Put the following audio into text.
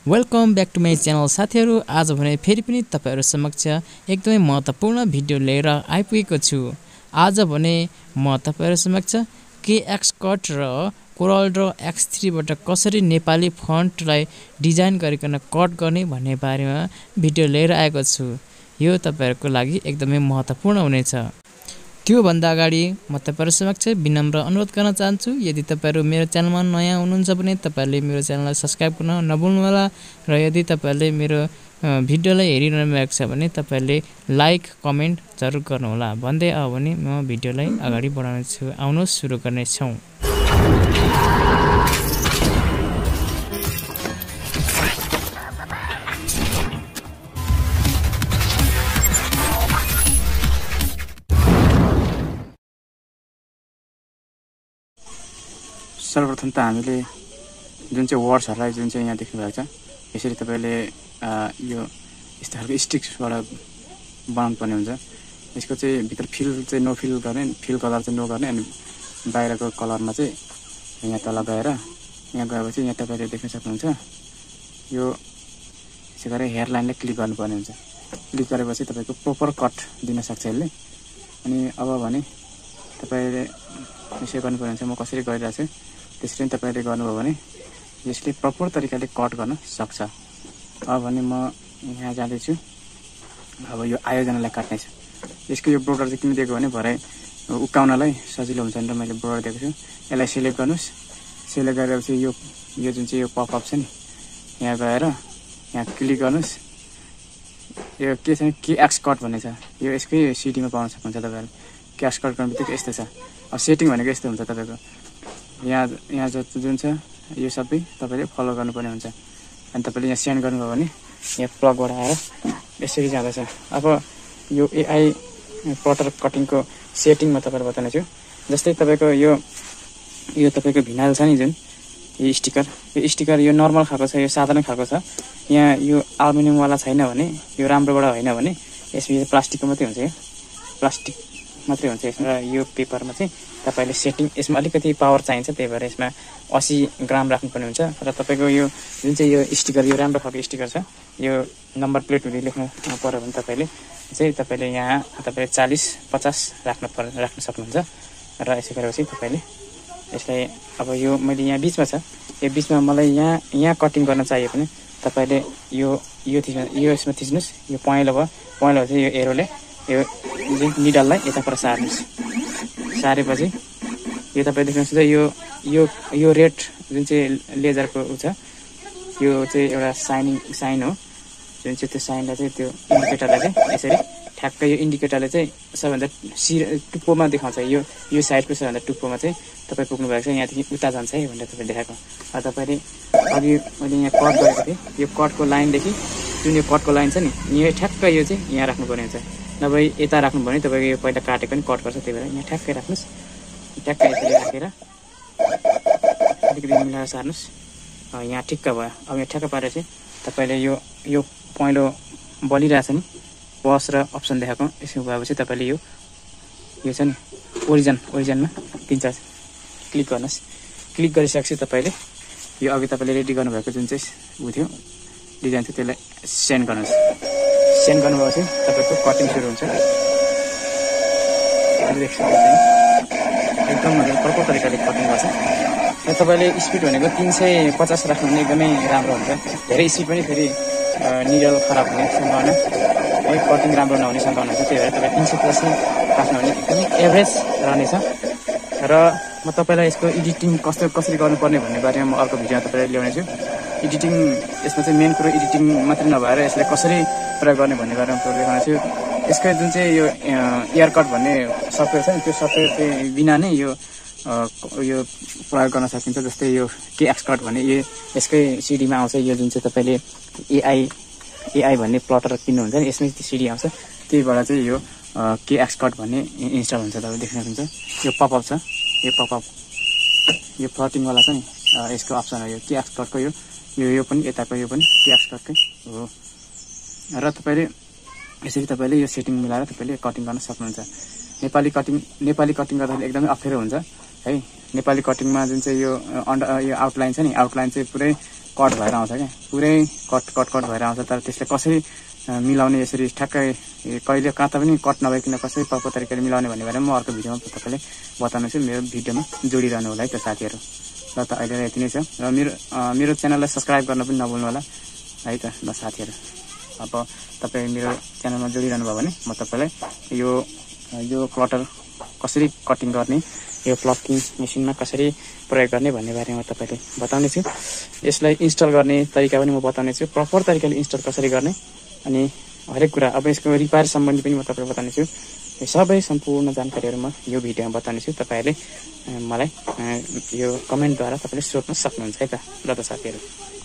Welcome back to my channel साथीहरू। आज भने फेरि पनि तपाईहरु समक्ष एकदमै महत्त्वपूर्ण भिडियो लिएर आइपुगेको छु। आज भने म तपाईहरु समक्ष kcut र कोरल ड्र X3 बाट कसरी नेपाली फन्टलाई डिजाइन गरिकन कट गर्ने भन्ने बारेमा भिडियो लिएर आएको छु। यो तपाईहरुको लागि एकदमै महत्त्वपूर्ण हुनेछ। त्यो भन्दा अगाडि म तपाईहरु समक्ष विनम्र अनुरोध गर्न चाहन्छु, यदि तपाईहरु मेरो च्यानलमा नयाँ हुनुहुन्छ भने तपाईहरुले मेरो च्यानललाई सब्स्क्राइब गर्न नभुल्नु होला र यदि तपाईहरुले मेरो भिडियोलाई हेरिरहनु भएको छ भने तपाईहरुले लाइक कमेन्ट जरुर गर्नु होला भन्दै अब भने म भिडियोलाई अगाडि बढाउने छु। आउनुहोस् सुरु गर्ने छौं। सर्वप्रथम त हामीले जुन चाहिँ वर्ड्सहरुलाई जुन चाहिँ यहाँ देख्नु भएको छ यसरी तपाईले यो यस्तो खालको स्टिक्सबाट बनाउनु पर्ने हुन्छ। यसको चाहिँ भित्र फिल चाहिँ नो फिल गर्ने, फिल कलर चाहिँ नो गर्ने अनि बाहिरको कलरमा चाहिँ यहाँ तल गएर यहाँ गएपछि यहाँ तपाईले देख्न सक्नुहुन्छ यो यसै गरी हेयर लाइनलाई क्लिक गर्नुपर्ने हुन्छ। क्लिक गरेपछि तपाईको प्रोपर कट दिन सक्छ यसले। अनि अब भने तपाईले यसै गर्नुपर्ने हुन्छ। म कसरी गरिरहेको छु त्यसरी तपाईले गर्नुभयो भने यसले प्रपर तरिकाले कट गर्न सक्छ। अब भने म यहाँ जाँदै छु। अब यो आयोजनालाई काट्ने छ। यसको यो बोर्डर चाहिँ किन दिएको भने भरे उकाउनलाई सजिलो हुन्छ भनेर मैले बोर्डर दिएको छु। यसलाई सिलेक्ट गर्नुस्। सिलेक्ट गरेपछि यो जुन चाहिँ यो पपअप छ नि यहाँ गएर यहाँ क्लिक गर्नुस्। यो के छ kcut भन्ने छ। यो यसकै सिडीमा पाउन सक्नुहुन्छ तपाईहरुले। kcut गर्ने बित्तिकै यस्तो छ। अब सेटिङ भनेको यस्तो हुन्छ तपाईको यहाँ जुन छ यो सबै तपाईले फलो गर्नुपर्ने हुन्छ। अनि तपाईले यहाँ सेन्ड गर्नुभयो भने यहाँ प्लगबाट आएर यसरी जाँदैछ। अब यो एआई प्लटर कटिङको सेटिङ म तपाईलाई बताउने छु। जस्तै तपाईको यो तपाईको भिनाइल छ नि जुन यो स्टिकर यो नर्मल खालको छ, यो साधारण खालको छ। यहाँ यो एल्युमिनियम वाला छैन भने यो राम्रोबाट होइन भने यसमा प्लास्टिकको मात्रै हुन्छ। यो प्लास्टिक मात्रै हुन्छ यसमा। र यो पेपरमा चाहिँ तपाईले सेटिङ यसमा अलिकति पावर चाहिन्छ, त्यही भएर यसमा 80 ग्राम राख्नुपर्ने हुन्छ। र तपाईको यो जुन चाहिँ यो स्टिकर यो राम्रो खालको स्टिकर छ, यो नम्बर प्लेटहरु लेख्न पर्यो भने तपाईले यहाँ तपाईले 40-50 राख्न सक्नुहुन्छ। र यसो गरेपछि तपाईले यसलाई अब यो मैले यहाँ बीचमा छ, यो बीचमा मलाई यहाँ कटिङ गर्न चाहियो भने तपाईले यो यसमा थिच्नुस्। यो पहेँलो चाहिँ यो एरोले यो निडललाई यताबाट सार्नुस्। सारेपछि यो तपाईले देख्नुहुन्छ यो रेड जुन चाहिँ लेजरको छ यो चाहिँ एउटा साइन हो। जुन चाहिँ त्यो साइनलाई चाहिँ त्यो इन्डिकेटरलाई चाहिँ यसरी ठ्याक्कै यो इन्डिकेटरले चाहिँ सबैभन्दा टुप्पोमा देखाउँछ। यो साइडको सबैभन्दा टुप्पोमा चाहिँ तपाईँ पुग्नु भएको छ, यहाँदेखि उता जान्छ है भनेर तपाईँ देखाएको। तपाईले अघि मैले यहाँ कट गरेको थिएँ, यो कटको लाइनदेखि जुन यो कटको लाइन छ नि यो ठ्याक्कै यो चाहिँ यहाँ राख्नुपर्ने हुन्छ। नभए यता राख्नु भने तपाईको यो पहिला काटेको पनि कट गर्छ, त्यही भएर यहाँ ठ्याक्कै राख्नुस्। ठ्याक्कै यसरी राखेर अलिकति मिलाएर सार्नुस्। यहाँ ठिक्क भयो। अब यहाँ ठ्याक्क पारेपछि तपाईले यो पहेँलो बलिरहेछ नि बस र अप्सन देखाएको यसो भएपछि तपाईले यो छ नि ओरिजिनमा 3-4 क्लिक गर्नुस्। क्लिक गरिसकेपछि तपाईले यो अघि तपाईले रेडी गर्नुभएको जुन चाहिँ उ थियो डिजाइन थियो त्यसलाई सेन्ड गर्नुस्। सेन्ड गर्नुभएपछि तपाईको कटिङ सुरु हुन्छ। एकदम प्रपर तरिकाले कटिङ गर्छ। र तपाईले स्पिड भनेको 350 राख्नु भने एकदमै राम्रो हुन्छ। धेरै स्पिड पनि फेरि निडल खराब हुने सम्भावना, कटिङ राम्रो नहुने सम्भावना छ। त्यही भएर तपाईँ 350 राख्नु भने एकदमै एभरेज रहनेछ। र म तपाईलाई यसको एडिटिङ कसरी गर्नुपर्ने भन्ने बारेमा म अर्को भिडियोमा तपाईलाई ल्याउने छु। एडिटिङ यसमा चाहिँ मेन कुरो एडिटिङ मात्रै नभएर यसलाई कसरी प्रयोग गर्ने भन्ने बारेमा म देखाउने छु। यसको जुन चाहिँ यो एयरकट भन्ने सफ्टवेयर छ नि त्यो सफ्टवेयर चाहिँ बिना नै यो प्रयोग गर्न सकिन्छ। जस्तै यो kcut भन्ने यसकै सिडीमा आउँछ। यो जुन चाहिँ तपाईले एआई भन्ने प्लटर किन्नुहुन्छ नि यसमै सिडी आउँछ। त्यहीबाट चाहिँ यो kcut भन्ने इन्स्टल हुन्छ। तपाईले देख्न सक्नुहुन्छ यो पपअप छ। यो फ्लटिङ वाला छ नि यसको अप्सन हो। यो kcut यो पनि यताको यो पनि kcut हो। र तपाईले यसरी तपाईले यो सेटिङ मिलाएर तपाईले कटिङ गर्न सक्नुहुन्छ। नेपाली कटिङ गर्दाखेरि एकदमै अप्ठ्यारो हुन्छ है। नेपाली कटिङमा जुन चाहिँ यो आउटलाइन छ नि आउटलाइन चाहिँ पुरै कट भएर आउँछ क्या, पुरै कट भएर आउँछ। तर त्यसलाई कसरी मिलाउने, यसरी ठ्याक्कै कहिले कता पनि कट नभइकन कसरी प्रपर तरिकाले मिलाउने भन्ने बारेमा म अर्को भिडियोमा तपाईँलाई बताउनेछु। मेरो भिडियोमा जोडिरहनु होला है त साथीहरू। ल त अहिले यति नै छ र मेरो च्यानललाई सब्सक्राइब गर्न पनि नभुल्नु होला है त। ल साथीहरू, अब तपाईँ मेरो च्यानलमा जोडिरहनु भयो भने म तपाईँलाई यो क्लटर कसरी कटिङ गर्ने, यो फ्लकिङ मेसिनमा कसरी प्रयोग गर्ने भन्ने बारेमा तपाईँले बताउनेछु। यसलाई इन्स्टल गर्ने तरिका पनि म बताउनेछु, प्रपर तरिकाले इन्स्टल कसरी गर्ने, अनि हरेक कुरा अब यसको रिपेयर सम्बन्धी पनि म तपाईँलाई बताउनेछु। यो सबै सम्पूर्ण जानकारीहरू म यो भिडियोमा बताउनेछु। तपाईँहरूले मलाई यो कमेन्टद्वारा तपाईँले सोध्न सक्नुहुन्छ है त। ल त साथीहरू।